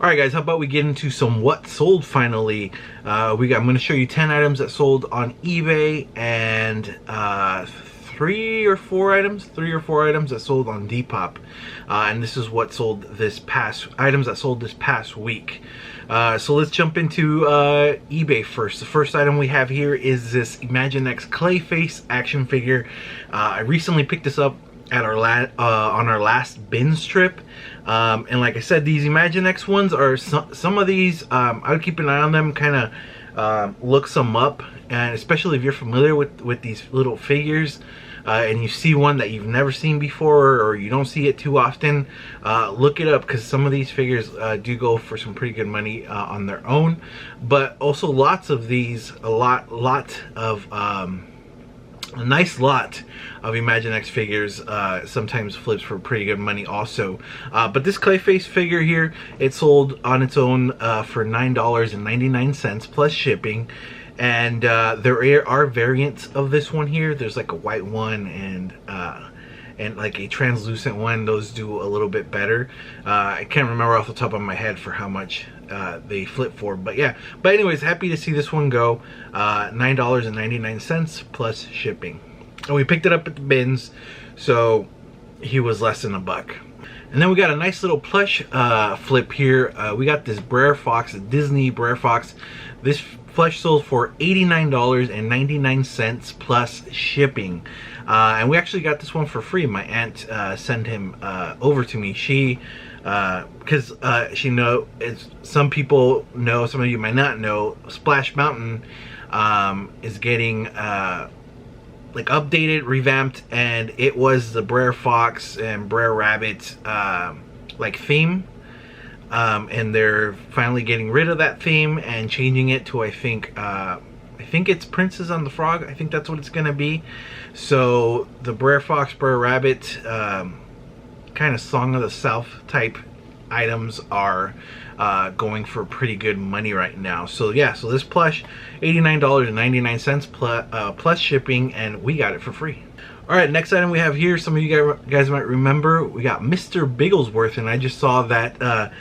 Alright guys, how about we get into some what sold finally. I'm going to show you 10 items that sold on eBay and three or four items that sold on Depop. And this is what sold items that sold this past week. So let's jump into eBay first. The first item we have here is this Imaginext Clayface action figure. I recently picked this up at our on our last bins trip, and like I said, these Imaginext ones are some of these I would keep an eye on them, kind of look some up, and especially if you're familiar with these little figures and you see one that you've never seen before or you don't see it too often, look it up, because some of these figures do go for some pretty good money on their own, but also lots of these, a nice lot of Imaginext figures sometimes flips for pretty good money also. But this Clayface figure here, it sold on its own for $9.99 plus shipping. And there are variants of this one here. There's like a white one and like a translucent one. Those do a little bit better. I can't remember off the top of my head for how much they flip for, but yeah. But anyways, happy to see this one go. $9.99 plus shipping. And we picked it up at the bins, so he was less than $1. And then we got a nice little plush flip here. We got this Brer Fox, a Disney Brer Fox. This plush sold for $89.99 plus shipping. And we actually got this one for free. My aunt sent him over to me. She because she some people know, some of you might not know, Splash Mountain is getting like updated, revamped, and it was the Brer Fox and Brer Rabbit like theme, and they're finally getting rid of that theme and changing it to I think it's Princess on the Frog. I think that's what it's gonna be. So the Brer Fox, Brer Rabbit kind of Song of the South type items are going for pretty good money right now. So yeah, so this plush, $89.99 plus shipping, and we got it for free. All right, next item we have here, some of you guys might remember, we got Mr. Bigglesworth, and I just saw that I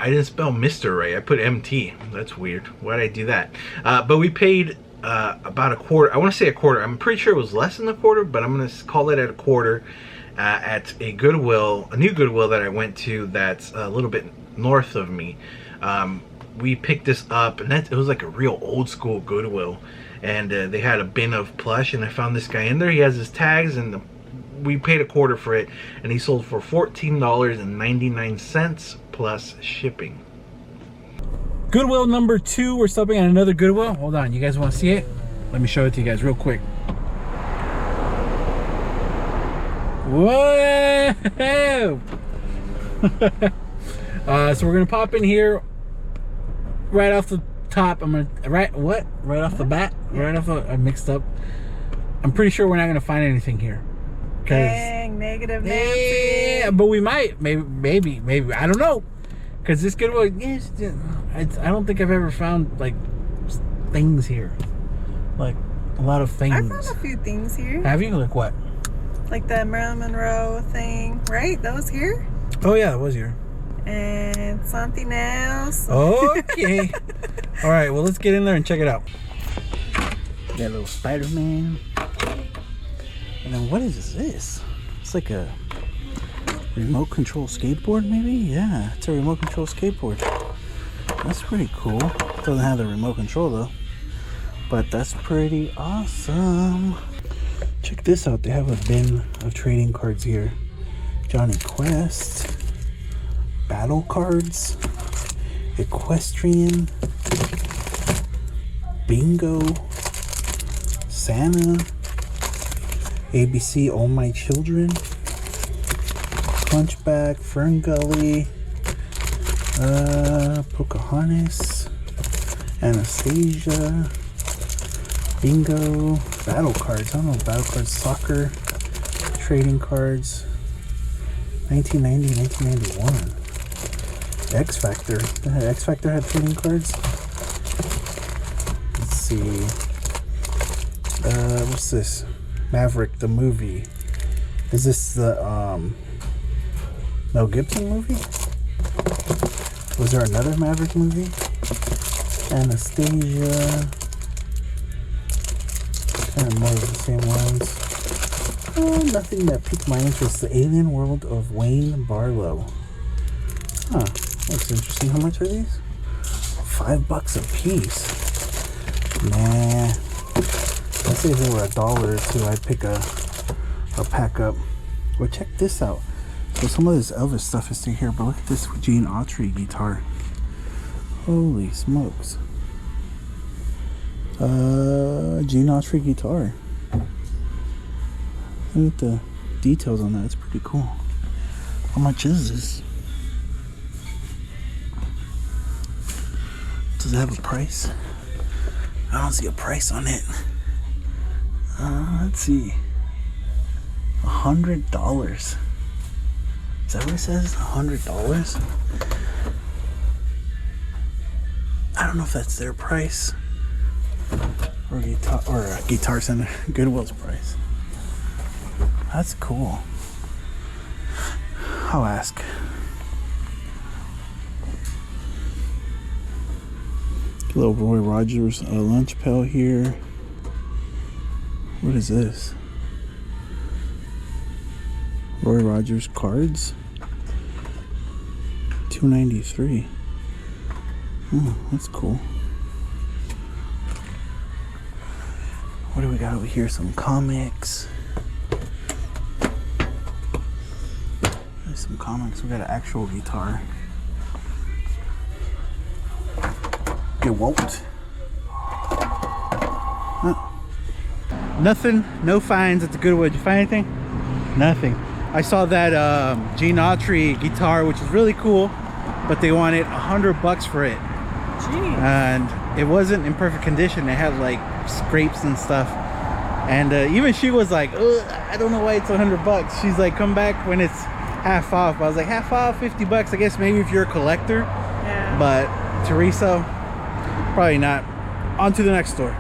didn't spell Mr. right. I put MT. That's weird. Why did I do that? But we paid about a quarter. I want to say a quarter. I'm pretty sure it was less than a quarter, but I'm going to call it at a quarter at a Goodwill, a new Goodwill that I went to that's a little bit north of me. We picked this up, and it was like a real old school Goodwill, and they had a bin of plush, and I found this guy in there. He has his tags, and we paid a quarter for it, and he sold for $14.99 plus shipping. Goodwill number 2. We're stopping at another Goodwill. Hold on, you guys want to see it? Let me show it to you guys real quick. Whoa! So we're gonna pop in here right off the top. I'm gonna right off the bat. Right off the, I mixed up. I'm pretty sure we're not gonna find anything here. Dang, negative Nancy. Yeah, but we might. Maybe. I don't know. Because this Goodwill, yes, I don't think I've ever found like things here. Like a lot of things. I found a few things here. Have you? Like what? Like the Marilyn Monroe thing, right? That was here. Oh yeah, that was here. And something else. Okay. All right. Well, let's get in there and check it out. Got a little Spider-Man. And then what is this? It's like a remote control skateboard, maybe? Yeah, it's a remote control skateboard. That's pretty cool. Doesn't have the remote control though, but that's pretty awesome. Check this out. They have a bin of trading cards here. Johnny Quest, battle cards, equestrian, bingo, Santa, ABC, All My Children, Punchback, Fern Gully, Pocahontas, Anastasia, bingo, battle cards. I don't know, battle cards, soccer, trading cards, 1990, 1991. X Factor. X Factor had trading cards. Let's see. What's this? Maverick the movie. Is this the Mel Gibson movie? Was there another Maverick movie? Anastasia. Kind of more of the same ones. Oh, nothing that piqued my interest. The Alien World of Wayne Barlow. Huh, that's interesting. How much are these? $5 a piece. Nah. Let's say if they were $1 or $2, I'd pick a pack up. Well, check this out. So some of this Elvis stuff is still here, but look at this Gene Autry guitar. Holy smokes. Gene Autry guitar. Look at the details on that. It's pretty cool. How much is this? Does it have a price? I don't see a price on it. Let's see. $100. Is that what it says? $100? I don't know if that's their price or Guitar Center Goodwill's price. That's cool. I'll ask. Little Roy Rogers lunch pail here. What is this? Roy Rogers cards. $2.93. Oh, that's cool. What do we got over here? Some comics. There's some comics. We got an actual guitar. It won't. Oh. Nothing. No finds at the Goodwill. Did you find anything? Nothing. I saw that Gene Autry guitar, which is really cool, but they wanted $100 for it. Jeez. And it wasn't in perfect condition. It had like scrapes and stuff. And even she was like, I don't know why it's $100. She's like, come back when it's half off. I was like, half off, $50. I guess maybe if you're a collector. Yeah. But to resell, probably not. On to the next store.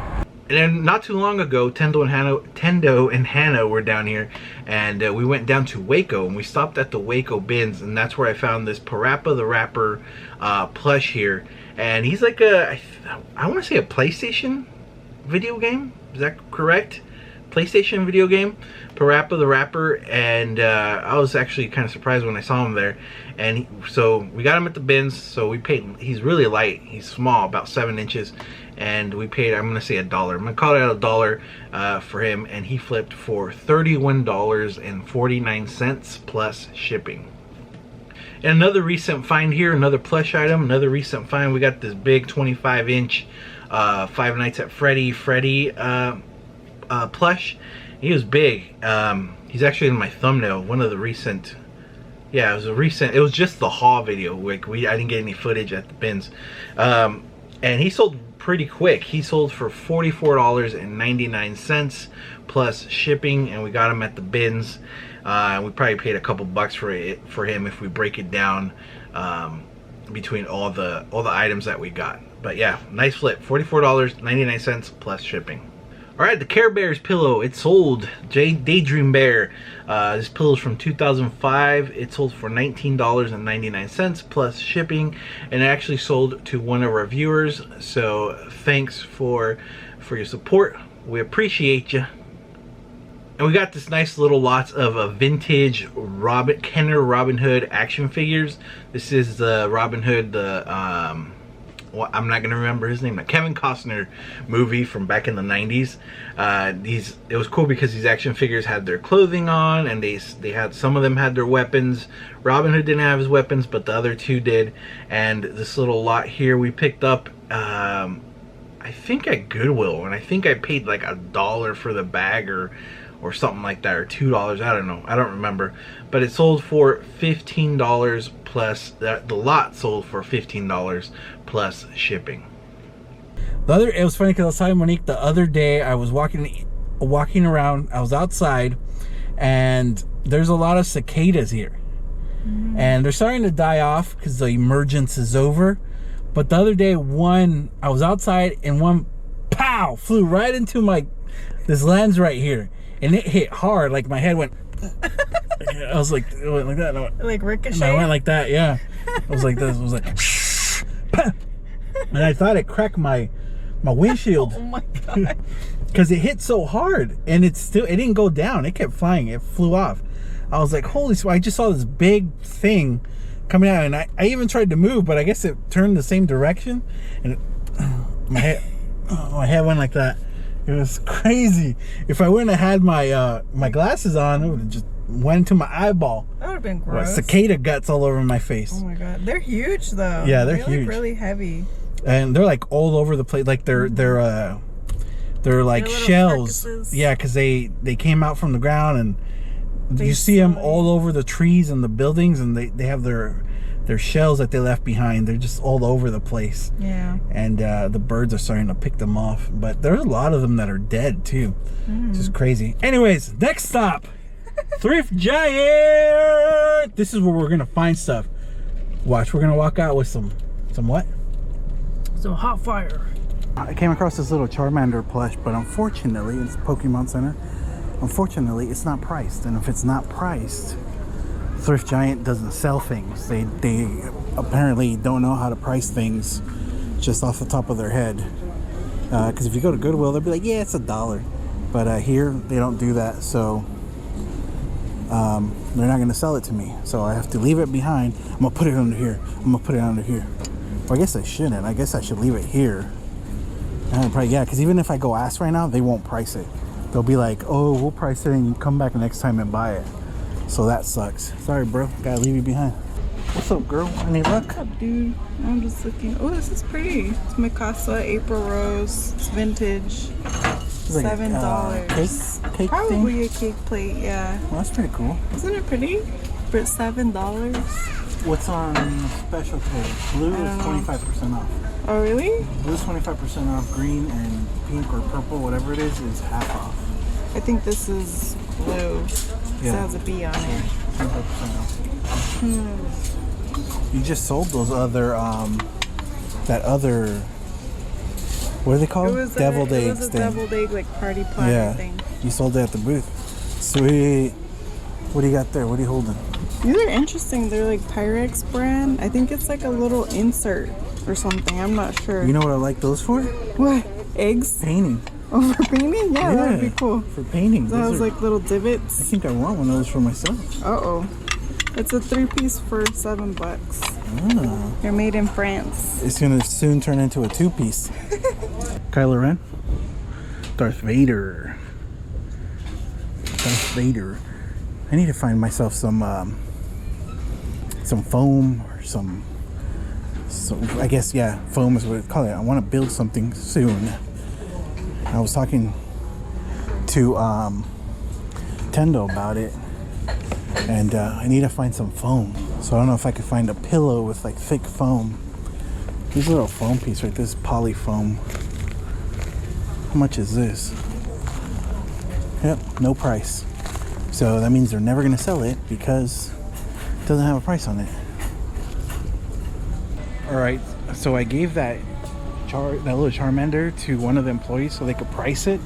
And then not too long ago, Tendo and Hannah were down here, and we went down to Waco, and we stopped at the Waco bins, and that's where I found this Parappa the Rapper plush here. And he's like I want to say a PlayStation video game. Is that correct? PlayStation video game, Parappa the Rapper. And I was actually kind of surprised when I saw him there. And so we got him at the bins. So we paid. He's really light. He's small, about 7 inches. And we paid, I'm gonna say $1. I'm gonna call it $1 for him, and he flipped for $31.49 plus shipping. And another recent find here, another plush item, another recent find. We got this big 25-inch Five Nights at Freddy plush. He was big. He's actually in my thumbnail. One of the recent. Yeah, it was just the haul video. Like I didn't get any footage at the bins. And he sold pretty quick. He sold for $44.99 plus shipping, and we got him at the bins. We probably paid a couple bucks for him if we break it down between all the items that we got. But yeah, nice flip. $44.99 plus shipping. All right, the Care Bears pillow, it sold. Daydream Bear. This pillow is from 2005. It sold for $19.99 plus shipping, and it actually sold to one of our viewers. So thanks for your support. We appreciate you. And we got this nice little lots of vintage Kenner Robin Hood action figures. This is the Robin Hood, well, I'm not gonna remember his name, the Kevin Costner movie from back in the 90s. It was cool because these action figures had their clothing on, and they had, some of them had their weapons. Robin Hood didn't have his weapons, but the other two did. And this little lot here we picked up, I think at Goodwill, and I think I paid like $1 for the bag or something like that, or $2. I don't know. I don't remember. But it sold for $15 plus. The lot sold for $15 plus shipping. It was funny because I was telling Monique the other day, I was walking around. I was outside, and there's a lot of cicadas here, and they're starting to die off because the emergence is over. But the other day, I was outside, and one, pow, flew right into this lens right here. And it hit hard, like my head went. I was like, it went like that. Like ricochet? And I went like that, yeah. I was like this. I was like, And I thought it cracked my windshield. Oh my god. Because it hit so hard, and it didn't go down. It kept flying. It flew off. I was like, holy smokes. I just saw this big thing coming out, and I even tried to move, but I guess it turned the same direction, and my head went like that. It was crazy. If I wouldn't have had my glasses on, it would have just went into my eyeball. That would have been gross. Cicada guts all over my face. Oh my god. They're huge though. Yeah, they're huge. Like really heavy. And they're like all over the place. Like they're like shells. Carcasses. Yeah, because they came out from the ground, and you see them all over the trees and the buildings, and they have their shells that they left behind. They're just all over the place. Yeah. And the birds are starting to pick them off. But there's a lot of them that are dead too. It's just crazy. Anyways, next stop. Thrift Giant. This is where we're gonna find stuff. Watch, we're gonna walk out with some what? Some hot fire. I came across this little Charmander plush, but unfortunately, it's Pokemon Center. Unfortunately, it's not priced, and if it's not priced, Thrift Giant doesn't sell things. They apparently don't know how to price things just off the top of their head. Because if you go to Goodwill, they'll be like, yeah, it's $1. But here, they don't do that, so they're not gonna sell it to me. So I have to leave it behind. I'm gonna put it under here. I'm gonna put it under here. Well, I guess I shouldn't. I guess I should leave it here. Probably, yeah, because even if I go ask right now, they won't price it. They'll be like, oh, we'll price it and you come back next time and buy it. So that sucks. Sorry, bro. Gotta leave you behind. What's up, girl? Any luck? What's up, dude? I'm just looking. Oh, this is pretty. It's Mikasa April Rose. It's vintage. It's like $7. Cake Probably thing? a cake plate, yeah. Well, that's pretty cool. Isn't it pretty? For $7? What's on special today? Blue is 25% off. Oh, really? Blue is 25% off. Green and pink or purple, whatever it is half off. I think this is blue. Yeah. It has a B on it. 25% off. You just sold those other, that other, what are they called? Deviled eggs. It was a deviled egg, like party platter Yeah. thing. You sold it at the booth. Sweet. What do you got there? What are you holding? These are interesting. They're like Pyrex brand. I think it's like a little insert or something. I'm not sure. You know what I like those for? What? Eggs? Painting. Oh, for painting? Yeah, that would be cool. For painting. That Those has are- like little I divots. think I want one of those for myself. Uh-oh. It's a 3-piece for $7. Ah. They're made in France. It's gonna soon turn into a 2-piece. Kylo Ren. Darth Vader. Darth Vader. I need to find myself some foam or some. So I guess, yeah, foam is what it's called. I want to build something soon. I was talking to Tendo about it, and I need to find some foam. So I don't know if I could find a pillow with like thick foam. Here's a little foam piece right. This is poly foam. How much is this? Yep, no price. So that means they're never gonna sell it because it doesn't have a price on it. All right, so I gave that little Charmander to one of the employees so they could price it,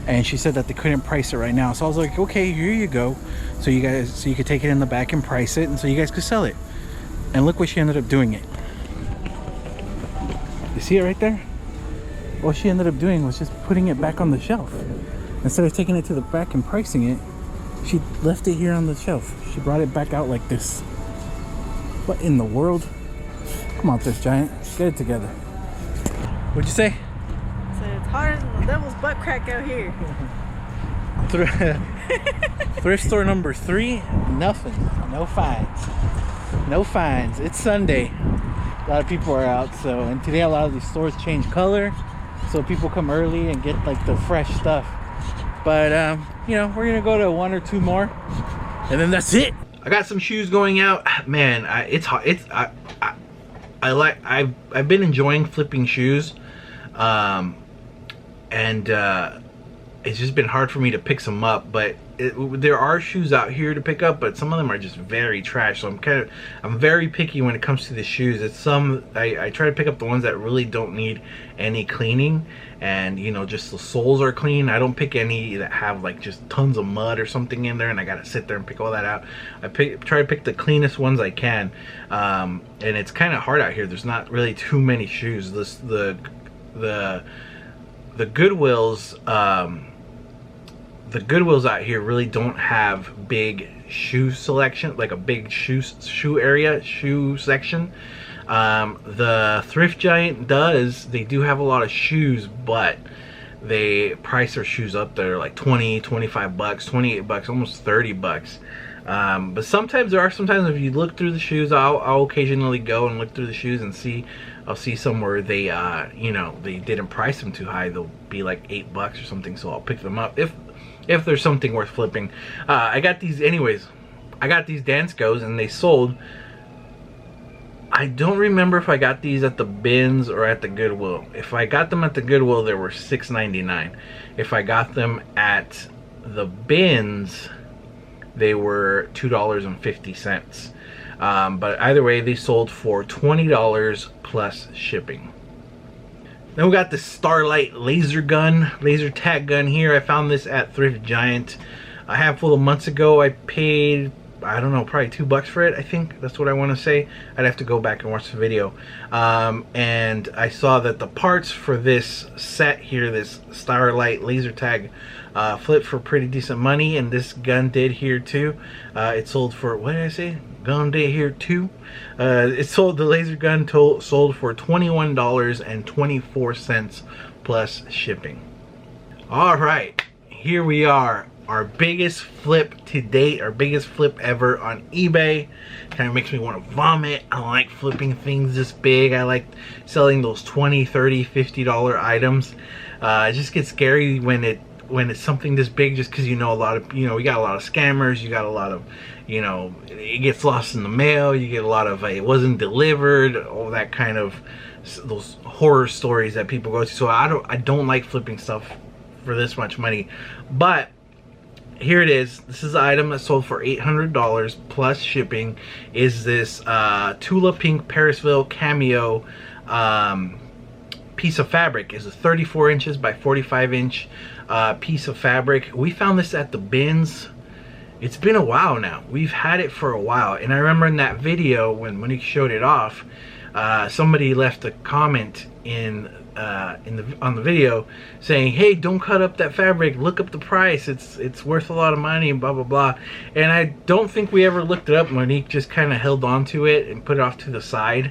and she said that they couldn't price it right now. So I was like, okay, here you go. So you could take it in the back and price it, and so you guys could sell it. And look what she ended up doing it. You see it right there? What she ended up doing was just putting it back on the shelf. Instead of taking it to the back and pricing it, she left it here on the shelf. She brought it back out like this. What in the world? Come on, Thrift Giant, get it together. What'd you say? So it's harder than the devil's butt crack out here. Thrift store number 3, nothing. No fines. No fines. It's Sunday. A lot of people are out, so, and today a lot of these stores change color, so people come early and get like the fresh stuff. But you know, we're gonna go to 1 or 2 more, and then that's it. I got some shoes going out. Man, it's hot. I've been enjoying flipping shoes, and it's just been hard for me to pick some up. But there are shoes out here to pick up, but some of them are just very trash. So I'm very picky when it comes to the shoes. I try to pick up the ones that really don't need any cleaning, and you know, just the soles are clean. I don't pick any that have like just tons of mud or something in there, and I gotta sit there and pick all that out. I try to pick the cleanest ones I can, and it's kind of hard out here. There's not really too many shoes. The Goodwills, the Goodwills out here really don't have big shoe selection, like a big shoe section. The Thrift Giant does. They do have a lot of shoes, but they price their shoes up there like 20, 25 bucks, 28 bucks, almost 30 bucks. But sometimes sometimes if you look through the shoes, I'll occasionally go and look through the shoes and see. I'll see somewhere they you know, they didn't price them too high. They'll be like 8 bucks or something, so I'll pick them up if there's something worth flipping. I got these anyways. I got these Dance Goes, and they sold. I don't remember if I got these at the Bins or at the Goodwill. If I got them at the Goodwill, they were $6.99. If I got them at the Bins, they were $2.50. But either way, they sold for $20 plus shipping. Then we got the Starlight laser tag gun here. I found this at Thrift Giant a handful of months ago. I paid, I don't know, probably $2 for it. I think that's what I want to say. I'd have to go back and watch the video. And I saw that the parts for this set here, this Starlight laser tag, flipped for pretty decent money, and this gun did here too. It sold for, what did I say? Gun did here too. It sold, the laser gun sold for $21.24 plus shipping. All right, here we are. Our biggest flip to date, our biggest flip ever on eBay. Kind of makes me want to vomit. I like flipping things this big. I like selling those $20, $30, $50 items. It just gets scary when it's something this big, just because, you know, a lot of, you know, we got a lot of scammers, you got a lot of, you know, it gets lost in the mail, you get a lot of it wasn't delivered, all that kind of, those horror stories that people go to. So I don't like flipping stuff for this much money. But here it is. This is the item that sold for $800 plus shipping. Is this Tula Pink Parisville Cameo piece of fabric. Is a 34 inches by 45 inch piece of fabric. We found this at the Bins. It's been a while now. We've had it for a while, and I remember in that video when Monique showed it off, somebody left a comment on the video saying, "Hey, don't cut up that fabric. Look up the price. It's worth a lot of money," and blah blah blah. And I don't think we ever looked it up. Monique just kind of held on to it and put it off to the side.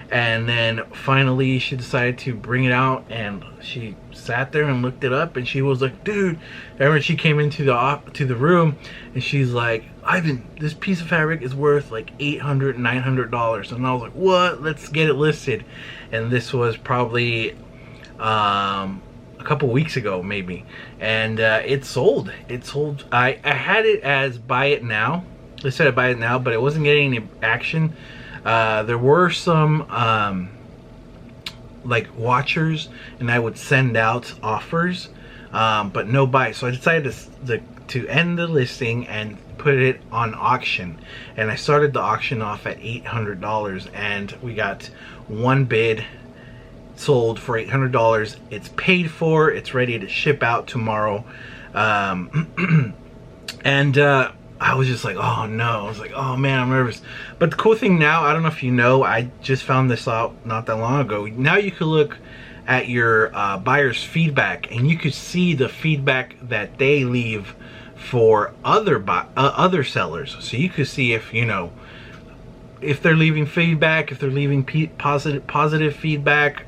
And then finally she decided to bring it out, and she sat there and looked it up, and she was like, "Dude," I remember she came into the room, and she's like, "Ivan, this piece of fabric is worth like $800, $900. And I was like, "What? Let's get it listed." And this was probably a couple weeks ago maybe, and it sold. I had it as buy it now. They said I buy it now, but it wasn't getting any action. There were some like watchers, and I would send out offers, but no buy. So I decided to end the listing and put it on auction, and I started the auction off at $800, and we got one bid, sold for $800. It's paid for. It's ready to ship out tomorrow. And I was just like, oh no. I was like, oh man, I'm nervous. But the cool thing now, I don't know if you know, I just found this out not that long ago. Now you can look at your buyer's feedback, and you could see the feedback that they leave for other sellers. So you could see if, you know, if they're leaving feedback, if they're leaving positive feedback.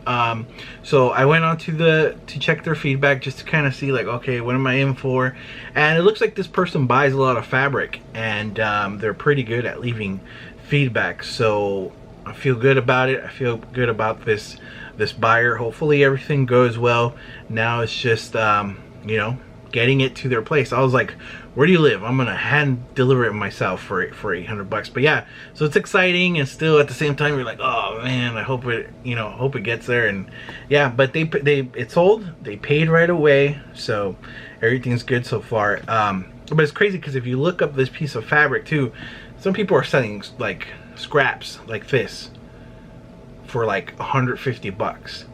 So I went on to check their feedback, just to kind of see like, okay, what am I in for? And it looks like this person buys a lot of fabric, and they're pretty good at leaving feedback. So I feel good about it. I feel good about this buyer. Hopefully everything goes well. Now it's just you know, getting it to their place. I was like, where do you live? I'm gonna hand deliver it myself for $800. But yeah, so it's exciting, and still at the same time you're like, oh man, I hope it, you know, hope it gets there. And yeah, but it sold. They paid right away, so everything's good so far. But it's crazy because if you look up this piece of fabric too, some people are selling like scraps like this for like 150 bucks.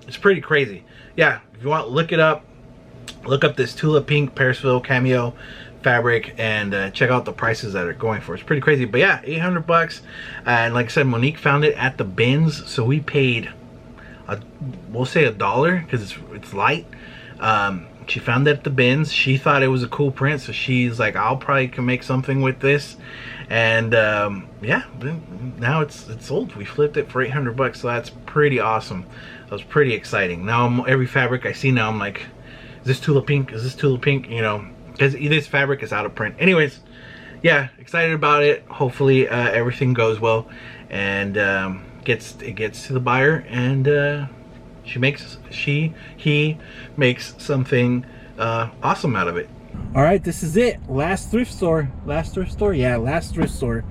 It's pretty crazy. Yeah, if you want, look it up. Look up this Tulip Pink Parisville Cameo fabric and check out the prices that are going for. It's pretty crazy. But yeah, 800 bucks. And like I said, Monique found it at the bins, so we paid we'll say $1 because it's light. She found it at the bins. She thought it was a cool print, so she's like, I'll probably can make something with this. And yeah, now it's sold. We flipped it for 800 bucks, so that's pretty awesome. That was pretty exciting. Now every fabric I see now, I'm like, is this Tulip Pink? Is this Tulip Pink? You know, because this fabric is out of print. Anyways, yeah, excited about it. Hopefully everything goes well and it gets to the buyer, and he makes something awesome out of it. All right, this is it. Last thrift store. Yeah, last thrift store.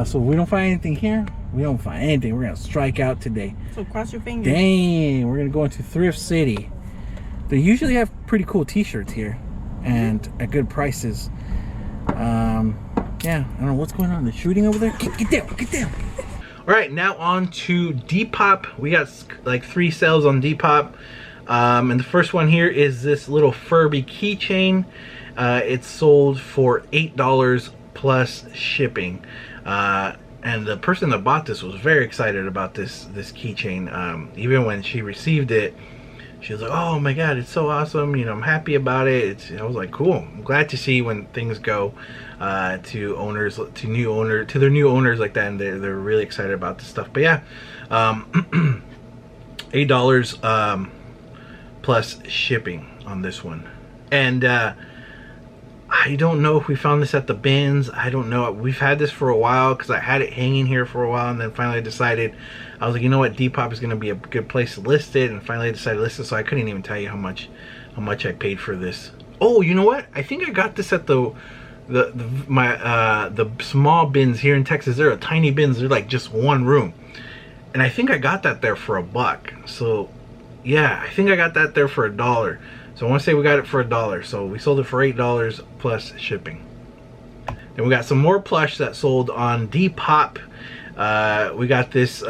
So we don't find anything here. We don't find anything. We're gonna strike out today. So cross your fingers. Dang, we're gonna go into Thrift City. They usually have pretty cool t-shirts here and at good prices. Yeah, I don't know what's going on. The shooting over there. Get down. All right, now on to Depop. We got like 3 sales on Depop. And the first one here is this little Furby Keychain. It's sold for $8 plus shipping. And the person that bought this was very excited about this keychain. Even when she received it, she was like, "Oh my God, it's so awesome! You know, I'm happy about it." I was like, "Cool." I'm glad to see when things go to owners, to their new owners like that, and they're really excited about this stuff. But yeah, $8 plus shipping on this one, and I don't know if we found this at the bins. I don't know. We've had this for a while because I had it hanging here for a while, and then finally decided, I was like, you know what, Depop is going to be a good place to list it, and finally decided to list it. So I couldn't even tell you how much I paid for this. Oh, you know what? I think I got this at the small bins here in Texas. They're tiny bins. They're like just one room, and I think I got that there for $1. So yeah, I think I got that there for $1. So I want to say we got it for $1. So we sold it for $8 plus shipping. Then we got some more plush that sold on Depop. We got this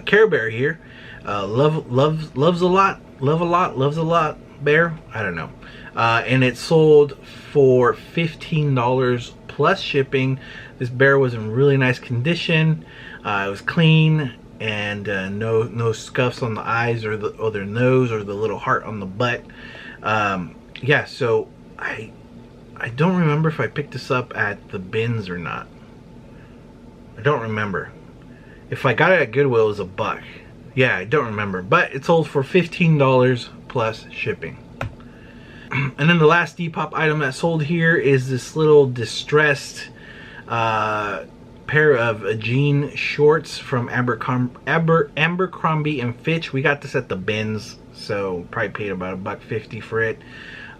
Care Bear here. Loves a lot bear. I don't know. And it sold for $15 plus shipping. This bear was in really nice condition. It was clean. And no scuffs on the eyes or their nose or the little heart on the butt. Yeah, so I don't remember if I picked this up at the bins or not. I don't remember. If I got it at Goodwill, it was $1. Yeah, I don't remember. But it sold for $15 plus shipping. And then the last Depop item that sold here is this little distressed pair of jean shorts from Abercrombie and Fitch. We got this at the bins, so probably paid about $1.50 for it.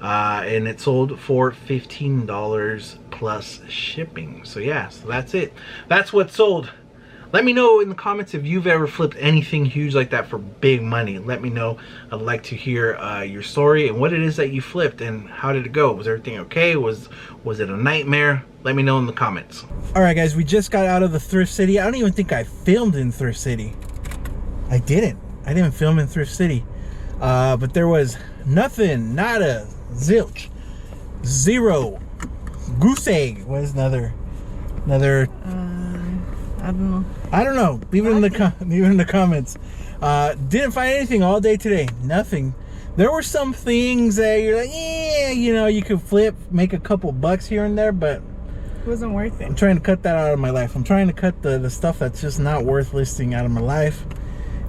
And it sold for $15 plus shipping. So yeah, so that's it. That's what sold. Let me know in the comments if you've ever flipped anything huge like that for big money. Let me know. I'd like to hear your story and what it is that you flipped and how did it go. Was everything okay? Was it a nightmare? Let me know in the comments. All right, guys, we just got out of the Thrift City. I don't even think I filmed in Thrift City. I didn't film in Thrift City. But there was nothing, nada, zilch, zero, goose egg. What is another? I don't know. Leave it in the comments. Didn't find anything all day today. Nothing. There were some things that you're like, yeah, you know, you could flip, make a couple bucks here and there, but it wasn't worth it. I'm trying to cut that out of my life. I'm trying to cut the stuff that's just not worth listing out of my life,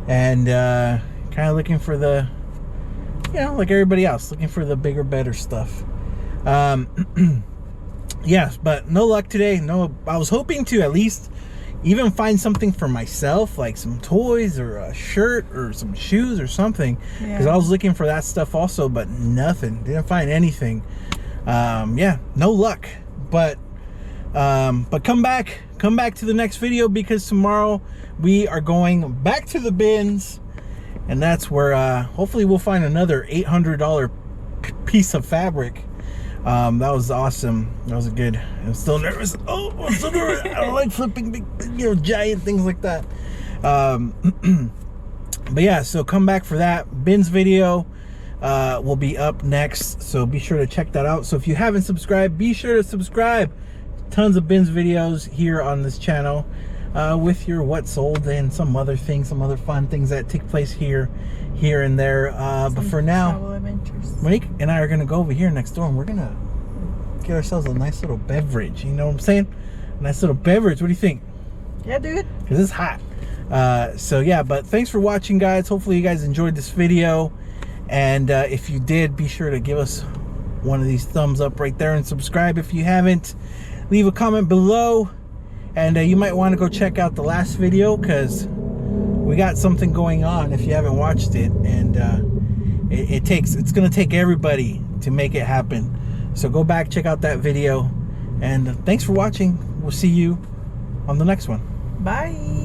and kind of looking for the, you know, like everybody else, looking for the bigger, better stuff. Yes, but no luck today. No, I was hoping to at least even find something for myself, like some toys or a shirt or some shoes or something, because I was looking for that stuff also, but nothing. Didn't find anything. Yeah, no luck. But come back to the next video, because tomorrow we are going back to the bins And that's where hopefully we'll find another $800 piece of fabric. That was awesome. That was a good. I'm still nervous. Oh, I'm so nervous. I don't like flipping big, giant things like that. But yeah, so come back for that. Bins video will be up next, so be sure to check that out. So if you haven't subscribed, be sure to subscribe. Tons of bins videos here on this channel with your what sold and some other things, some other fun things that take place here and there. But for now, Monique and I are gonna go over here next door and we're gonna get ourselves a nice little beverage. You know what I'm saying? A nice little beverage. What do you think? Yeah, dude. Because it's hot. So yeah, but thanks for watching, guys. Hopefully you guys enjoyed this video, and if you did, be sure to give us one of these thumbs up right there and subscribe if you haven't. Leave a comment below, and you might want to go check out the last video because we got something going on if you haven't watched it, and it's gonna take everybody to make it happen. So go back, check out that video, and thanks for watching. We'll see you on the next one. Bye.